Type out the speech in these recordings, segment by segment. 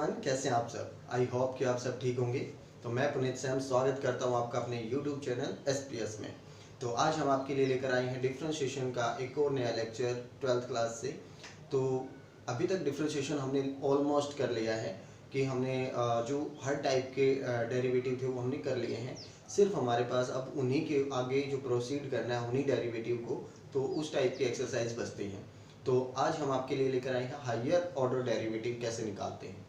Everyone, कैसे हैं आप सब। आई होप कि आप सब ठीक होंगे। तो मैं पुनीत सैम स्वागत करता हूं आपका अपने यूट्यूब चैनल एसपीएस में। तो आज हम आपके लिए लेकर आए हैं डिफरेंशिएशन का एक और नया लेक्चर 12th क्लास से। तो अभी तक डिफरेंशिएशन हमने ऑलमोस्ट कर लिया है कि हमने जो हर टाइप के डेरिवेटिव थे वो हमने कर लिए हैं। सिर्फ हमारे पास अब उन्हीं के आगे जो प्रोसीड करना है उन्हीं डेरिवेटिव को, तो उस टाइप की एक्सरसाइज बचती हैं। तो आज हम आपके लिए लेकर आए हैं हायर ऑर्डर डेरिवेटिव कैसे निकालते हैं।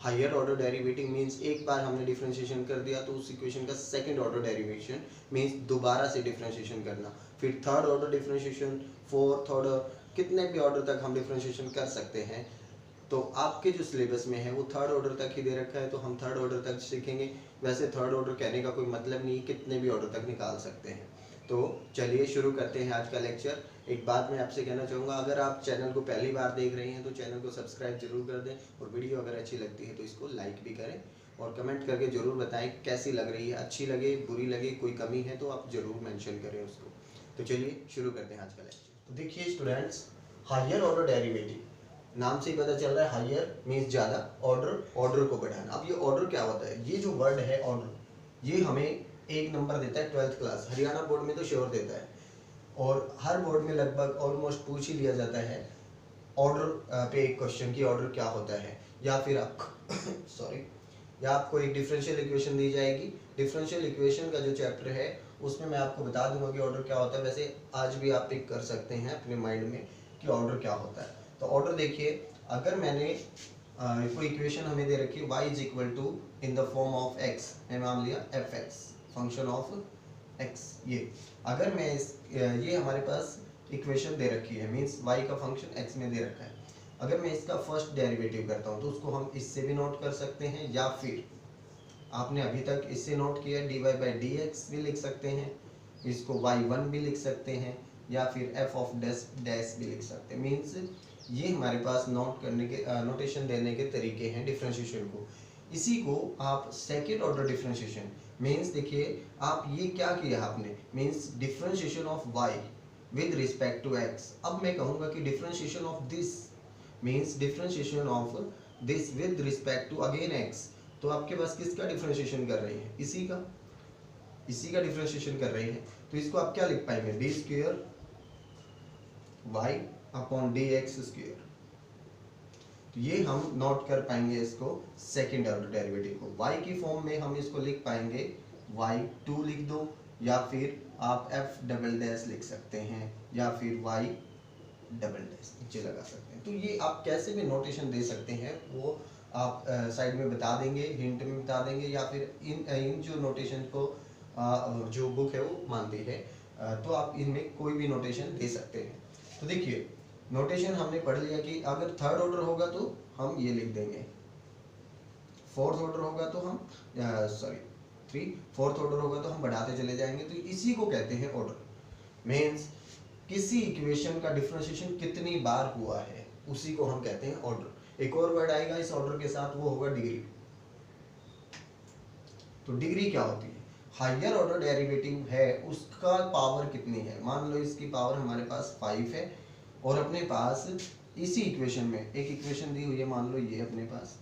हायर ऑर्डर डेरिवेटिव मींस एक बार हमने डिफरेंशिएशन कर दिया तो उस इक्वेशन का सेकंड ऑर्डर डेरिवेशन मींस दोबारा से डिफरेंशिएशन करना, फिर third order differentiation, fourth order, कितने भी ऑर्डर तक हम डिफरेंशिएशन कर सकते हैं। तो आपके जो सिलेबस में है वो थर्ड ऑर्डर तक ही दे रखा है, तो हम थर्ड ऑर्डर तक सीखेंगे। वैसे थर्ड ऑर्डर कहने का कोई मतलब नहीं, कितने भी ऑर्डर तक निकाल सकते हैं। तो चलिए शुरू करते हैं आज का लेक्चर। एक बात मैं आपसे कहना चाहूँगा, अगर आप चैनल को पहली बार देख रहे हैं तो चैनल को सब्सक्राइब जरूर कर दें, और वीडियो अगर अच्छी लगती है तो इसको लाइक भी करें और कमेंट करके ज़रूर बताएं कैसी लग रही है, अच्छी लगे बुरी लगे, कोई कमी है तो आप ज़रूर मेंशन करें उसको। तो चलिए शुरू करते हैं आज का लेक्चर। तो देखिए स्टूडेंट्स, हायर ऑर्डर डेरिवेटिव नाम से ही पता चल रहा है, हायर मीन्स ज़्यादा, ऑर्डर को बढ़ाना। अब ये ऑर्डर क्या होता है, ये जो वर्ड है ऑर्डर, ये हमें एक नंबर देता है 12th क्लास, हरियाणा बोर्ड में तो श्योर देता है, और हर बोर्ड में लगभग ऑलमोस्ट पूछ ही लिया जाता है ऑर्डर पे एक क्वेश्चन की ऑर्डर क्या होता है। या फिर आप सॉरी, या आपको एक डिफरेंशियल इक्वेशन दी जाएगी, डिफरेंशियल इक्वेशन का जो चैप्टर है उसमें मैं आपको बता दूंगा कि ऑर्डर क्या होता है। वैसे आज भी आप पिक कर सकते हैं अपने माइंड में कि ऑर्डर क्या होता है। तो ऑर्डर देखिए, अगर मैंने कोई इक्वेशन हमें दे रखी है y is equal to in the form of x, मैं मान लिया f x function of x। ये अगर मैं ये हमारे पास इक्वेशन दे रखी है, मीन्स y का फंक्शन x में दे रखा है। अगर मैं इसका फर्स्ट डेरिवेटिव करता हूँ तो उसको हम इससे भी नोट कर सकते हैं, या फिर आपने अभी तक इससे नोट किया dy बाई डी एक्स भी लिख सकते हैं, इसको y1 भी लिख सकते हैं, या फिर f ऑफ डैश भी लिख सकते हैं। मीन्स ये हमारे पास नोट करने के नोटेशन देने के तरीके हैं डिफरेंशिएशन को। इसी को आप सेकेंड ऑर्डर डिफरेंशिएशन मीन्स, देखिए आप ये क्या किया आपने, means differentiation of y with respect to x। अब मैं कहूँगा कि differentiation of this means differentiation of this with respect to again x। तो आपके पास किसका डिफरेंशिएशन कर रहे हैं, इसी का डिफरेंशिएशन कर रहे हैं। तो इसको आप क्या लिख पाएंगे, D square y upon D x square. तो ये हम नोट कर पाएंगे इसको सेकेंड ऑर्डर डेरिवेटिव को। y की फॉर्म में हम इसको लिख पाएंगे y2 लिख दो, या फिर आप f डबल डैश लिख सकते हैं, या फिर y डबल डैश नीचे लगा सकते हैं। तो ये आप कैसे भी नोटेशन दे सकते हैं वो आप साइड में बता देंगे, हिंट में बता देंगे, या फिर इन जो नोटेशन को जो बुक है वो मानती है, तो आप इनमें कोई भी नोटेशन दे सकते हैं। तो देखिए नोटेशन हमने पढ़ लिया कि अगर थर्ड ऑर्डर होगा तो हम ये लिख देंगे, फोर्थ ऑर्डर होगा तो हम फोर्थ ऑर्डर होगा तो हम बढ़ाते चले जाएंगे। तो इसी को कहते हैं ऑर्डर। मीन्स किसी इक्वेशन का डिफरेंशिएशन कितनी बार हुआ है उसी को हम कहते हैं ऑर्डर। एक और वर्ड आएगा इस ऑर्डर के साथ, वो होगा डिग्री। तो डिग्री क्या होती है, हायर ऑर्डर डेरिवेटिव है उसका पावर कितनी है। मान लो इसकी पावर हमारे पास 5 है, और अपने पास इसी इक्वेशन में एक इक्वेशन दी हुई है, मान लो ये अपने पास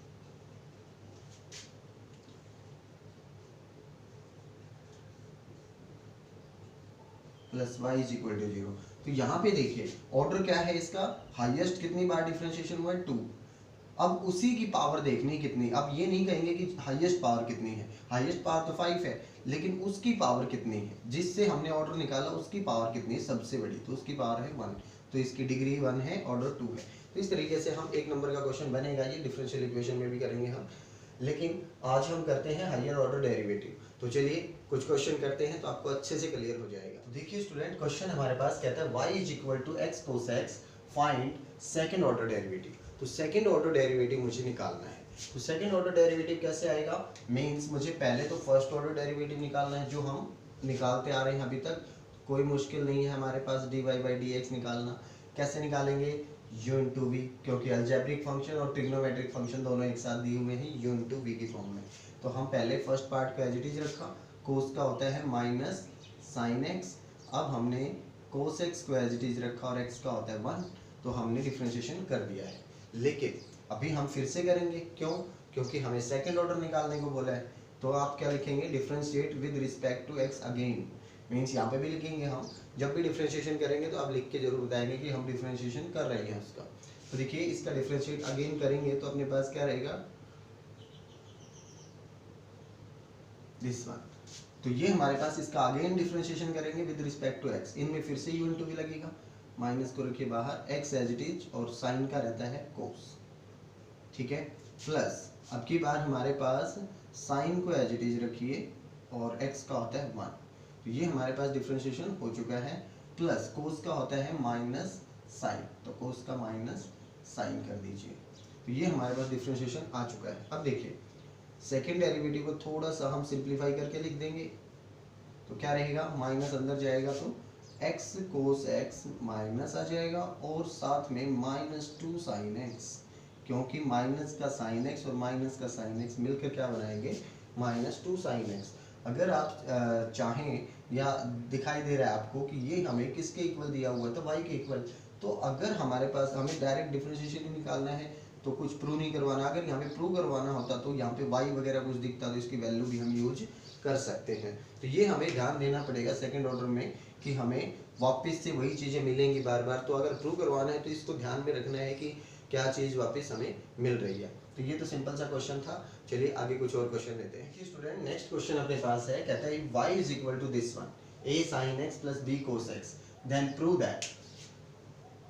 plus y is equal to 0। तो यहाँ पे देखिए ऑर्डर क्या है इसका, हाईएस्ट कितनी बार डिफरेंशिएशन हुआ है 2। अब उसी की पावर देखनी कितनी, अब ये नहीं कहेंगे कि हाईएस्ट पावर कितनी है, हाईएस्ट पावर तो 5 है, लेकिन उसकी पावर कितनी है जिससे हमने ऑर्डर निकाला, उसकी पावर कितनी है सबसे बड़ी, तो उसकी पावर है 1। तो इसकी डिग्री 1 है, ऑर्डर 2 है। तो इस तरीके से हम एक नंबर का क्वेश्चन बनेगा, ये डिफरेंशियल इक्वेशन में भी करेंगे हम, लेकिन आज हम करते हैं हायर ऑर्डर डेरिवेटिव। तो चलिए कुछ क्वेश्चन करते हैं तो आपको अच्छे से क्लियर हो जाएगा। तो देखिए स्टूडेंट, क्वेश्चन हमारे पास कहता है y is equal to x cos x, find second order derivative. तो सेकेंड ऑर्डर डेरिवेटिव मुझे निकालना है। तो सेकेंड ऑर्डर डेरिवेटिव कैसे आएगा, मीन्स मुझे पहले तो फर्स्ट ऑर्डर डेरिवेटिव निकालना है जो हम निकालते आ रहे हैं अभी तक, कोई मुश्किल नहीं है हमारे पास dy बाई डी एक्स निकालना। कैसे निकालेंगे, u इंटू वी, क्योंकि अलजेब्रिक फंक्शन और ट्रिग्नोमेट्रिक फंक्शन दोनों एक साथ दिए हुए हैं u इंटू वी की फॉर्म में। तो हम पहले फर्स्ट पार्ट को एज इट इज रखा, कोस का होता है माइनस साइन एक्स। अब हमने कोस एक्स को एज इट इज रखा और x का होता है 1, तो हमने डिफ्रेंशिएशन कर दिया है। लेकिन अभी हम फिर से करेंगे, क्यों, क्योंकि हमें सेकंड ऑर्डर निकालने को बोला है। तो आप क्या लिखेंगे, differentiate with respect to x again, means यहाँ पे भी लिखेंगे हम, जब भी डिफरेंशिएशन करेंगे तो आप लिख के जरूर बताएंगे कि हम डिफरेंशिएशन कर रहे हैं उसका। तो देखिए इसका डिफरेंशिएट अगेन करेंगे तो अपने पास क्या रहेगा, दिस वन। तो ये हमारे पास इसका अगेन डिफरेंशिएशन करेंगे विद रिस्पेक्ट टू एक्स, इनमें फिर से यू इंटू वी लगेगा, माइनस को रखिए बाहर, एक्स एज इट इज और साइन का रहता है कोस, ठीक है, प्लस अब की बार हमारे पास साइन को एज इट इज रखिए और एक्स का होता है 1। तो ये हमारे पास डिफरेंशिएशन हो चुका है, प्लस कोस का होता है माइनस साइन, तो कोस का माइनस साइन कर दीजिए। तो ये हमारे पास डिफरेंशिएशन आ चुका है। अब देखिए सेकेंड डेरिवेटिव को थोड़ा सा हम सिंप्लीफाई करके लिख देंगे, तो क्या रहेगा, माइनस अंदर जाएगा तो एक्स कोस एक्स माइनस आ जाएगा और साथ में -2 साइन एक्स, क्योंकि माइनस का साइन एक्स और माइनस का साइन एक्स मिलकर क्या बनाएंगे, -2 साइन एक्स। अगर आप चाहें या दिखाई दे रहा है आपको कि ये हमें किसके इक्वल दिया हुआ है, तो y के इक्वल, तो अगर हमारे पास हमें डायरेक्ट डिफरेंशिएशन निकालना है तो कुछ प्रूव नहीं करवाना, अगर यहाँ पे प्रूव करवाना होता तो यहाँ पे y वगैरह कुछ दिखता तो इसकी वैल्यू भी हम यूज कर सकते हैं। तो ये हमें ध्यान देना पड़ेगा सेकंड ऑर्डर में कि हमें वापस से वही चीज़ें मिलेंगी बार बार, तो अगर प्रूव करवाना है तो इसको ध्यान में रखना है कि क्या चीज़ वापस हमें मिल रही है। तो ये तो सिंपल सा क्वेश्चन था। चलिए आगे कुछ और क्वेश्चन लेते हैं कि स्टूडेंट नेक्स्ट क्वेश्चन अपने पास है, कहता है y is equal to this one, a sin x plus b cos x, then prove that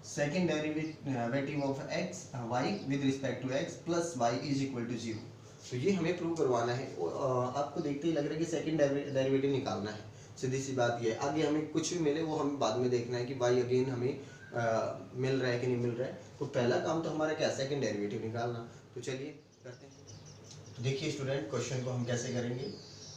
second derivative of x y with respect to x plus y is equal to 0। तो ये हमें prove करवाना है। आपको देखते ही लग रहा है कि सेकेंड डेरिवेटिव निकालना है, सीधी सी बात ये है। आगे हमें कुछ भी मिले वो हमें बाद में देखना है कि y अगेन हमें मिल रहा है कि नहीं मिल रहा है। तो पहला काम तो हमारा क्या, सेकेंड डेरिवेटिव निकालना। तो चलिए करते हैं। तो देखिए स्टूडेंट क्वेश्चन को हम कैसे करेंगे,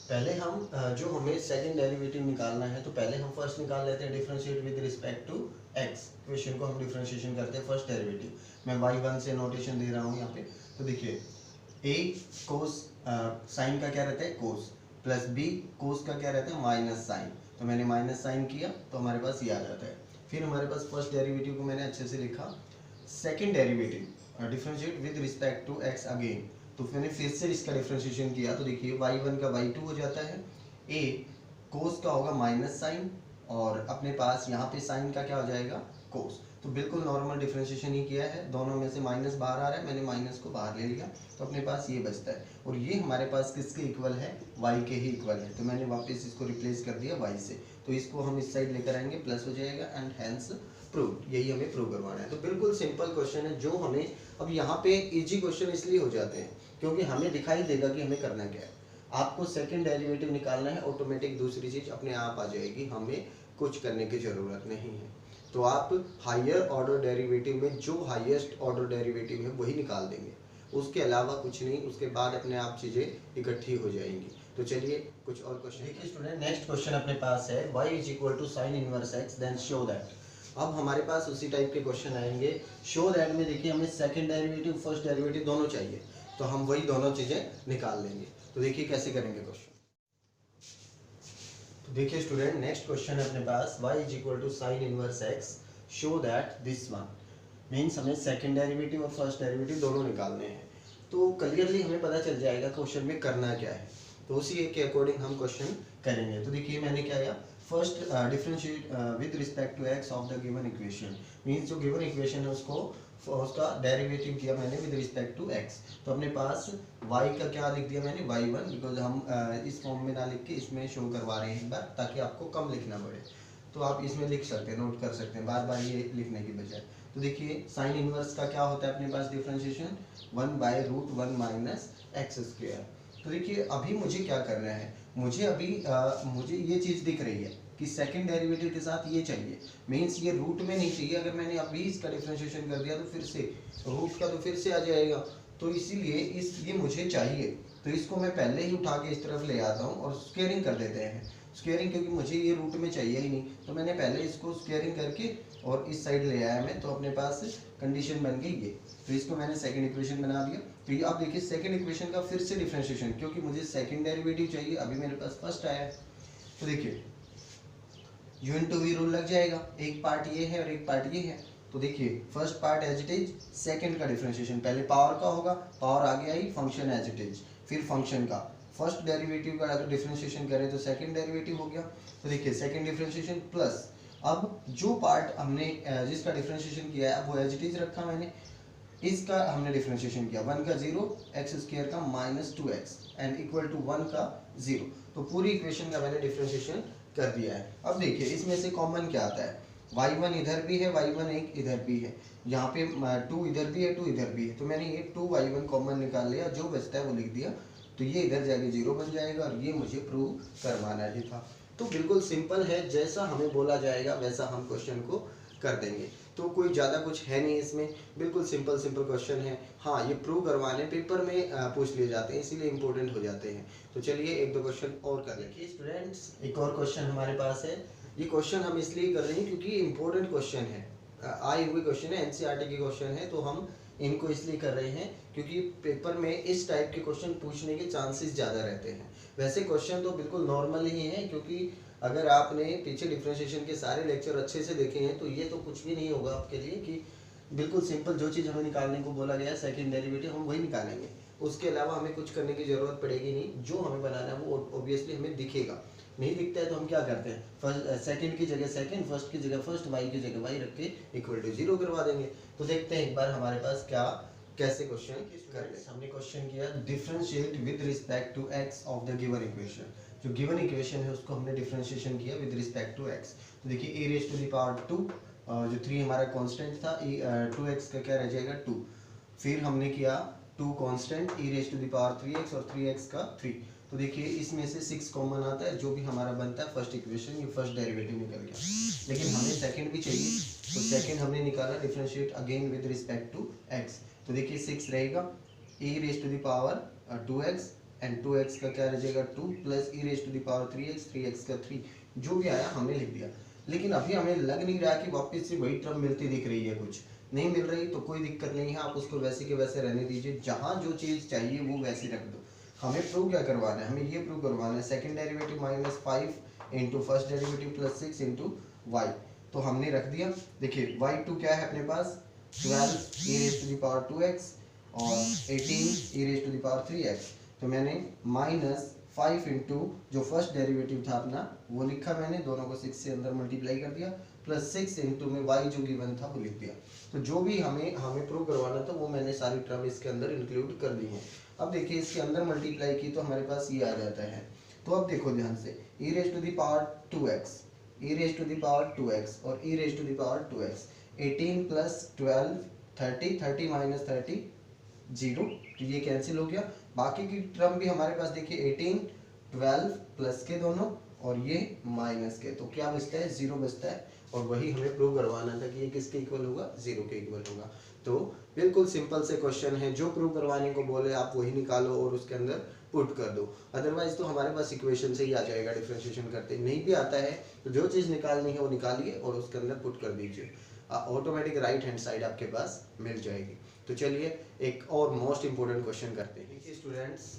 पहले हम जो हमें सेकंड डेरिवेटिव निकालना है तो पहले हम फर्स्ट निकाल लेते हैं differentiate with respect to x. Question को हम डिफरेंशिएशन करते हैं फर्स्ट डेरिवेटिव, मैं y1 से नोटेशन दे रहा हूँ यहाँ पे। तो देखिए a कोस साइन का क्या रहता है कोस, प्लस b कोस का क्या रहता है माइनस साइन, तो मैंने माइनस साइन किया तो हमारे पास ये आ जाता है। फिर हमारे पास फर्स्ट डेरिवेटिव को मैंने अच्छे से लिखा, second derivative differentiate with respect to x again, तो मैंने फिर से इसका डिफरेंशिएशन किया तो देखिए y1 का y2 हो जाता है, a कोस का होगा माइनस साइन और अपने पास यहाँ पे साइन का क्या हो जाएगा कोस। तो बिल्कुल नॉर्मल डिफरेंशिएशन ही किया है, दोनों में से माइनस बाहर आ रहा है, मैंने माइनस को बाहर ले लिया तो अपने पास ये बचता है। और ये हमारे पास किसके इक्वल है, y के ही इक्वल है, तो मैंने वापस इसको रिप्लेस कर दिया y से, तो इसको हम इस साइड लेकर आएंगे, प्लस हो जाएगा एंड हैंस प्रूव, यही हमें प्रूव करवाना है। तो बिल्कुल सिंपल क्वेश्चन है जो हमें, अब यहाँ पे इजी क्वेश्चन इसलिए हो जाते हैं क्योंकि हमें दिखाई देगा कि हमें करना क्या है। आपको सेकंड डेरिवेटिव निकालना है, ऑटोमेटिक दूसरी चीज अपने आप आ जाएगी, हमें कुछ करने की जरूरत नहीं है। तो आप हायर ऑर्डर डेरिवेटिव में जो हाईएस्ट ऑर्डर डेरिवेटिव है वही निकाल देंगे, उसके अलावा कुछ नहीं, उसके बाद अपने आप चीजें इकट्ठी हो जाएंगी। तो चलिए कुछ और क्वेश्चन देखिए स्टूडेंट, नेक्स्ट क्वेश्चन अपने पास है y is equal to sine inverse x then show that. अब हमारे पास उसी टाइप के क्वेश्चन आएंगे। शो दैट में देखिए हमें सेकंड डेरिवेटिव फर्स्ट डेरिवेटिव दोनों चाहिए, तो हम वही दोनों चीजें निकाल लेंगे। तो देखिए कैसे करेंगे क्वेश्चन। तो देखिए स्टूडेंट नेक्स्ट क्वेश्चन है अपने पास, y is equal to sine inverse x show that this one, means हमें सेकंड डेरिवेटिव और फर्स्ट डेरिवेटिव दोनों निकालने हैं। तो क्लियरली हमें पता चल जाएगा क्वेश्चन में करना क्या है, तो उसी के अकॉर्डिंग हम क्वेश्चन करेंगे। तो देखिए मैंने क्या किया, first differentiate with respect to x of the given equation, means जो गिवन इक्वेशन है उसका डेरिवेटिव किया मैंने विद रिस्पेक्ट टू x। तो अपने पास y का क्या लिख दिया मैंने y1, बिकॉज हम इस फॉर्म में ना लिख के इसमें शो करवा रहे हैं एक बार, ताकि आपको कम लिखना पड़े। तो आप इसमें लिख सकते हैं, नोट कर सकते हैं बार बार ये लिखने की बजाय। तो देखिए साइन इनवर्स का क्या होता है अपने पास डिफरेंशिएशन 1/√1 माइनस एक्स स्क्वायर। तो देखिए अभी मुझे क्या करना है, मुझे अभी मुझे ये चीज़ दिख रही है कि सेकंड डेरिवेटिव के साथ ये चाहिए, मीन्स ये रूट में नहीं चाहिए। अगर मैंने अभी इसका डिफरेंशिएशन कर दिया तो फिर से रूट का तो फिर से आ जाएगा, तो इसीलिए ये मुझे चाहिए। तो इसको मैं पहले ही उठा के इस तरफ ले आता हूँ और स्क्वेयरिंग कर देते हैं। स्क्वेयरिंग क्योंकि मुझे ये रूट में चाहिए ही नहीं, तो मैंने पहले इसको स्क्वेयरिंग करके और इस साइड ले आया मैं, तो अपने पास कंडीशन बन गई ये। तो इसको मैंने सेकंड इक्वेशन बना दिया। तो ये आप देखिए सेकंड इक्वेशन का फिर से डिफरेंशिएशन, क्योंकि मुझे सेकंड डेरिवेटिव चाहिए, अभी मेरे पास फर्स्ट आया है। तो देखिए u इंटू वी रूल लग जाएगा, एक पार्ट ये है और एक पार्ट ये है। तो देखिए first part as it is, second का डिफरेंशिएशन पहले पावर का होगा, पावर आगे आई, फंक्शन एज इट इज, फिर फंक्शन का फर्स्ट डेरिवेटिव का अगर डिफरेंशिएशन करें तो सेकंड डेरिवेटिव हो गया। तो देखिए सेकंड डिफरेंशिएशन प्लस, अब जो पार्ट हमने जिसका डिफरेंशिएशन किया है वो एज इट इज रखा मैंने, इसका हमने डिफरेंशिएशन किया, 1 का 0, एक्स स्क्वायर का -2x एंड इक्वल टू 1 का 0। तो पूरी इक्वेशन का मैंने डिफरेंशिएशन कर दिया है। अब देखिए इसमें से कॉमन क्या आता है, y1 इधर भी है, y1 एक इधर भी है, यहाँ पे 2 इधर भी है, 2 इधर भी है, तो मैंने ये 2y1 कॉमन निकाल लिया, जो बचता है वो लिख दिया, तो ये इधर जाके 0 बन जाएगा और ये मुझे प्रूव करवाना ही था। तो बिल्कुल सिंपल है, जैसा हमें बोला जाएगा वैसा हम क्वेश्चन को कर देंगे। तो कोई ज़्यादा कुछ है नहीं इसमें, बिल्कुल सिंपल क्वेश्चन है। हाँ, ये प्रूव करवाने पेपर में पूछ लिए जाते हैं, इसीलिए इंपॉर्टेंट हो जाते हैं। तो चलिए एक दो क्वेश्चन और कर लेंगे स्टूडेंट्स। एक और क्वेश्चन हमारे पास है, ये क्वेश्चन हम इसलिए कर रहे हैं क्योंकि इंपॉर्टेंट क्वेश्चन है, आए हुए क्वेश्चन है, एनसीईआरटी के क्वेश्चन है, तो हम इनको इसलिए कर रहे हैं क्योंकि पेपर में इस टाइप के क्वेश्चन पूछने के चांसेस ज़्यादा रहते हैं। वैसे क्वेश्चन तो बिल्कुल नॉर्मल ही है, क्योंकि अगर आपने पीछे डिफरेंशिएशन के सारे लेक्चर अच्छे से देखे हैं तो ये तो कुछ भी नहीं होगा आपके लिए, कि बिल्कुल सिंपल जो चीज़ हमें निकालने को बोला गया सेकंड डेरिवेटिव हम वही निकालेंगे, उसके अलावा हमें कुछ करने की ज़रूरत पड़ेगी नहीं। जो हमें बनाना है वो ऑब्वियसली हमें दिखेगा, नहीं दिखता है तो हम क्या करते हैं, फर्स्ट सेकंड की जगह सेकंड, फर्स्ट की जगह फर्स्ट, वाई की जगह वाई रख के इक्वल टू 0 करवा देंगे। तो देखते हैं एक बार हमारे पास क्या कैसे क्वेश्चन करते हैं। हमने क्वेश्चन किया differentiate with respect to x of the given equation, जो गिवन इक्वेशन है उसको हमने डिफरेंशिएशन किया विद रिस्पेक्ट टू एक्स। तो देखिए a raise to the power 2, जो 3 हमारा कांस्टेंट था, 2x का क्या रह जाएगा 2, फिर हमने किया 2 constant e raise to the power 3x और 3x का 3। तो देखिए इसमें से 6 कॉमन आता है, जो भी हमारा बनता है फर्स्ट इक्वेशन, ये फर्स्ट डेरिवेटिव निकल गया, लेकिन हमें सेकंड भी चाहिए, तो सेकंड हमने निकाला differentiate again with respect to x। तो देखिए 6 रहेगा e raise to the power 2x and 2x का क्या रह जाएगा 2 plus e raise to the power 3x, 3x का 3, जो भी आया हमने लिख दिया। लेकिन अभी हमें लग नहीं रहा कि वापस से वही टर्म मिलती दिख रही है, कुछ नहीं मिल रही तो कोई दिक्कत नहीं है, आप उसको वैसे के वैसे रहने दीजिए, जहाँ जो चीज़ चाहिए वो वैसे रख दो। हमें प्रूव क्या करवाना है, हमें ये प्रूव करवाना है second derivative -5 into first derivative plus 6 into y. तो हमने रख दिया। देखिए y2 क्या है अपने पास 12 e raise to the power 2x और 18 e raise to the power 3x। तो मैंने -5 इंटू जो फर्स्ट डेरिवेटिव था अपना वो लिखा मैंने, दोनों को 6 से अंदर मल्टीप्लाई कर दिया, प्लस 6 इंटू में y जो गिवन था वो लिख दिया। तो जो भी हमें प्रूव करवाना था वो मैंने सारी टर्म इसके अंदर इंक्लूड कर दी हैं। अब देखिए इसके अंदर मल्टीप्लाई की तो हमारे पास ये आ जाता है। तो अब देखो ध्यान से, e raise to the power 2x, e raise to the power 2x और e raise to the power 2x, 18 plus 12 30, 30 minus 30 0, तो ये कैंसिल हो गया। बाकी की टर्म भी हमारे पास देखिए 18 12 प्लस के दोनों और ये माइनस के, तो क्या बचता है 0 बचता है, और वही हमें प्रूव करवाना था कि ये किसके इक्वल होगा 0 के इक्वल होगा। तो बिल्कुल सिंपल से क्वेश्चन है, जो प्रूव करवाने को बोले आप वही निकालो और उसके अंदर पुट कर दो, अदरवाइज तो हमारे पास इक्वेशन से ही आ जाएगा डिफरेंशिएशन करते। नहीं भी आता है तो जो चीज़ निकालनी है वो निकालिए और उसके अंदर पुट कर दीजिए, ऑटोमेटिक राइट हैंड साइड आपके पास मिल जाएगी। तो चलिए एक और मोस्ट इंपोर्टेंट क्वेश्चन करते हैं स्टूडेंट्स।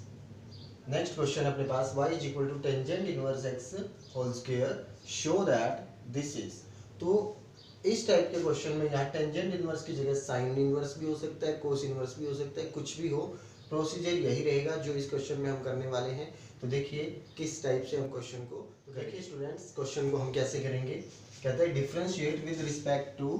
नेक्स्ट क्वेश्चन अपने पास y is equal to tangent inverse x whole square show that this is. तो इस टाइप के क्वेश्चन में यहाँ टेंजेंट इनवर्स की जगह साइन इनवर्स भी हो सकता है, कोस इनवर्स भी हो सकता है, कुछ भी हो, प्रोसीजर यही रहेगा जो इस क्वेश्चन में हम करने वाले हैं। तो देखिए किस टाइप से हम क्वेश्चन को, तो देखिए स्टूडेंट्स क्वेश्चन को हम कैसे करेंगे। कहते हैं differentiate with respect to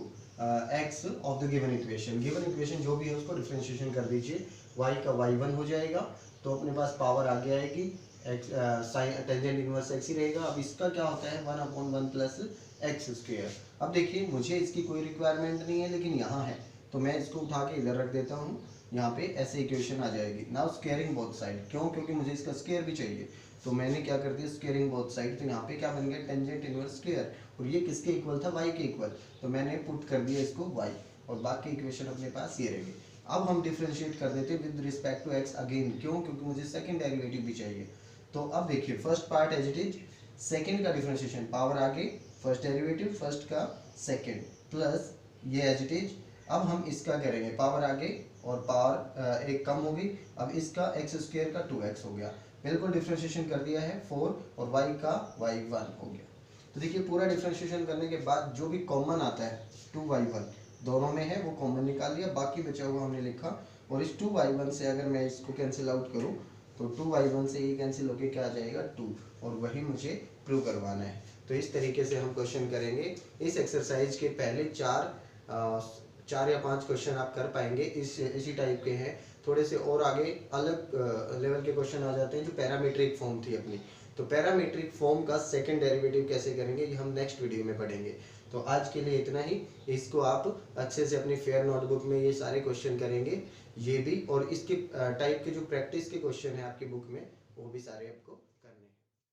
x of the given equation. Given equation जो भी है उसको डिफरेंशिएशन कर दीजिए, y का y1 हो जाएगा, तो अपने पास पावर आगे आएगी, साइन टेंजेंट इनवर्स x ही रहेगा। अब इसका क्या होता है 1/1 प्लस एक्स स्क्वायर। अब देखिए मुझे इसकी कोई रिक्वायरमेंट नहीं है, लेकिन यहाँ है तो मैं इसको उठा के इधर रख देता हूँ, यहाँ पे ऐसे इक्वेशन आ जाएगी। नाउ स्क्वायरिंग बोथ साइड, क्यों, क्योंकि मुझे इसका स्क्वायर भी चाहिए, तो मैंने क्या कर दिया स्क्वायरिंग बोथ साइड। तो यहाँ पे क्या बन गया टेंजेंट इनवर्स स्क्वायर, और ये किसके इक्वल था y के इक्वल, तो मैंने पुट कर दिया इसको y, और बाकी इक्वेशन अपने पास ये रहेगी। अब हम डिफरेंशिएट कर देते हैं with respect to x again, क्यों, क्योंकि मुझे सेकंड डेरिवेटिव भी चाहिए। तो अब देखिए first part as it is, second का डिफरेंशिएशन पावर आगे, फर्स्ट डेरिवेटिव फर्स्ट का सेकंड प्लस ये एज इट इज। अब हम इसका करेंगे पावर आगे और पावर एक कम होगी, अब इसका x स्क्वायर का 2x हो गया, बिल्कुल डिफरेंशिएशन कर दिया है 4, और y का y1 हो गया। तो देखिए पूरा डिफरेंशिएशन करने के बाद जो भी कॉमन आता है 2y1 दोनों में है वो कॉमन निकाल लिया, बाकी बचा हुआ हमने लिखा। और इस 2y1 से अगर मैं इसको कैंसिल आउट करूँ तो 2y1 से ये कैंसिल होके क्या आ जाएगा 2, और वही मुझे प्रूव करवाना है। तो इस तरीके से हम क्वेश्चन करेंगे। इस एक्सरसाइज के पहले 4 या 5 क्वेश्चन आप कर पाएंगे, इसी टाइप के हैं। थोड़े से और आगे अलग लेवल के क्वेश्चन आ जाते हैं जो पैरामीट्रिक फॉर्म थी अपनी। तो पैरामीट्रिक फॉर्म का सेकंड डेरिवेटिव कैसे करेंगे ये हम नेक्स्ट वीडियो में पढ़ेंगे। तो आज के लिए इतना ही। इसको आप अच्छे से अपनी फेयर नोटबुक में ये सारे क्वेश्चन करेंगे, ये भी, और इसके टाइप के जो प्रैक्टिस के क्वेश्चन है आपकी बुक में वो भी सारे